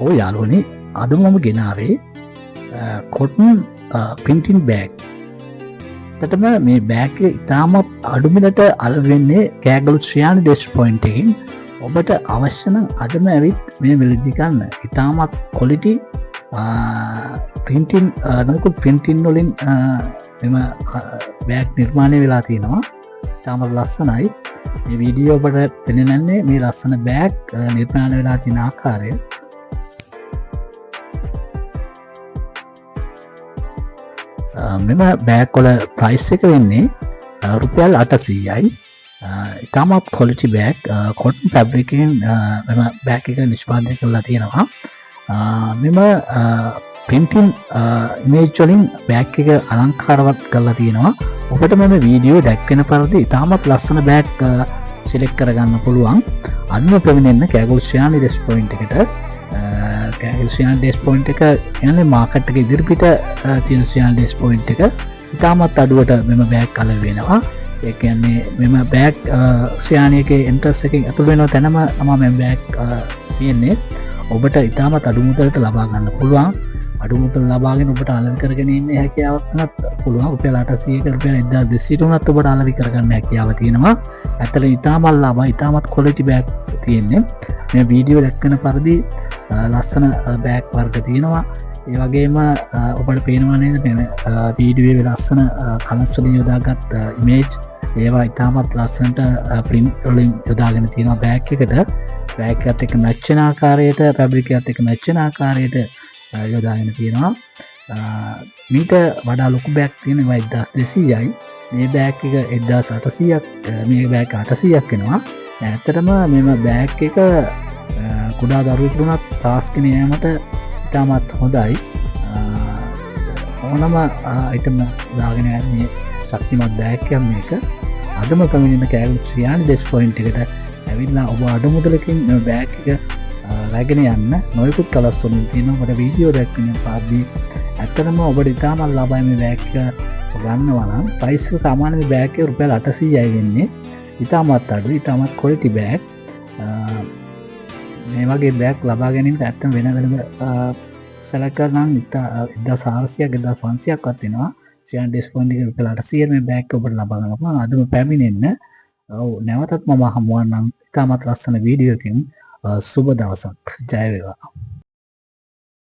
ඕ යාළුවනේ අද මම ගෙනාවේ කොටන් පින්ටින් බෑග්. තටම මේ බෑග් එක ඉතාමත් අඩුමිලට අලවෙන්නේ කෑගලු ශ්‍රියානි ඩෙස් පොයින්ට් එකකින්. ඔබට අවශ්‍ය නම් අදම ඇවිත් මේ මිලදී ගන්න. ඉතාමත් ක්වොලිටි පින්ටින් නොයෙකුත් පින්ටින් වලින් මෙම බෑග් නිර්මාණය වෙලා තියෙනවා. ඉතාමත් ලස්සනයි. මේ වීඩියෝ ඔබට පෙනෙන්නේ මේ ලස්සන බෑග් නිර්මාණය වෙලා තියෙන ආකාරය. මෙම බෑග් වල ප්‍රයිස් එක වෙන්නේ රුපියල් 800යි. ඉතාමත් ක්වොලිටි බෑග් කොටන් ෆැබ්‍රික් එකෙන් මෙම බෑග් එක නිෂ්පාදනය කරලා තියෙනවා. මෙම පින්ටින් ඉමේජ් වලින් බෑග් එක අලංකාරවත් කරලා තියෙනවා. ඔබට මෙම වීඩියෝ දැක්වෙන පරිදි ඉතාමත් ලස්සන බෑග් සිලෙක්ට් කරගන්න පුළුවන්. අදම පැමිණෙන්න කෑගොල් ශ්‍රියානි ඩෙස් පොයින්ට් එකට. කෑගොල් ශ්‍රියානි ඩෙස් පොයින්ට් එක කියන්නේ මාකට් එකේ ඉදිරිපිට තියෙන ශ්‍රියානි ඩෙස් පොයින්ට් එක. ඉතාමත් අඩුවට මෙම බෑග් අලව වෙනවා. ඒ කියන්නේ මෙම බෑග් ශ්‍රියානි එකේ එන්ට්‍රන්ස් එකෙන් ඇතුල් වෙන තැනම තමයි මේ බෑග් තියෙන්නේ. ඔබට ඉතාමත් අඩු මුදලට ලබා ගන්න පුළුවන්. අඩු මුදල් ලබාගෙන ඔබට අලෙවි කරගෙන ඉන්න හැකියාවක් නැත් පුළුවන්. රුපියල් 800ක රුපියල් 1200 උනත් ඔබට අලෙවි කරගන්න හැකියාව තියෙනවා. ඇත්තට ඉතාමත් ලාභයි. ඉතාමත් ක්වොලිටි බෑග් තියෙන්නේ. මේ වීඩියෝ දැක්කන පරිදි ලස්සන බෑග් වර්ග තියෙනවා. ඒ වගේම ඔබට පේනවා නේද මේ වීඩියෝවේ ලස්සන කලර්ස් වලින් යොදාගත් ඉමේජ්. ඒවා ඉතාමත් ලස්සනට ප්‍රින්ට් වලින් යොදාගෙන තියෙනවා බෑග් එකට. බෑග් එකත් එක්ක මැච් වෙන ආකාරයට, ෆැබ්‍රික් එකත් එක්ක මැච් වෙන ආකාරයට යොදාගෙන තියෙනවා. මීට වඩා ලොකු බෑග් තියෙනවා 1200යි. මේ බෑග් එක 1800ක්, මේ බෑග් 800ක් වෙනවා. ඇත්තටම මෙම බෑග් එක කුඩා දරුවෙකුට උනත් තාස්ගෙන යෑමට ඉතාමත් හොඳයි. ඕනම අයිටම් දාගෙන යන්නේ ශක්තිමත් බෑග් එකක් මේක. අදම පැමිණෙන කෑගොල් ශ්‍රියානි ඩෙස් පොයින්ට් එකට ඇවිල්ලා ඔබ අඩු මුදලකින් මේ බෑග් එක රැගෙන යන්න. නොයෙකුත් කලර්ස් වලින් තියෙනවා. ඔබට වීඩියෝ දැක්කම පාද්දී ඇත්තටම ඔබට ඉතාමත් ලාභයි මේ බෑග් එක ගන්නවා නම්. ප්‍රයිස් එක සාමාන්‍ය මේ බෑග් එක රුපියල් 800යි වෙන්නේ. ඉතාමත් අඩුයි. ඉතාමත් ක්වොලිටි බෑග්. මේ වගේ බෑග් ලබා ගැනීමට ඇත්තම වෙන වෙනම සෙලක්ට් කරනම් 1400ක් 1500ක් වත් වෙනවා. ශ්‍රියානි ඩෙස් පොයින්ට් එකේ රුපියල් 800 මේ බෑග් එක ඔබට ලබා ගන්න පුළුවන්. අදම පැමිණෙන්න. ඔව් නැවතත් මම හමුවන්නම් ඉතාමත් ලස්සන වීඩියෝ එකකින්. සුබ දවසක්. ජය වේවා.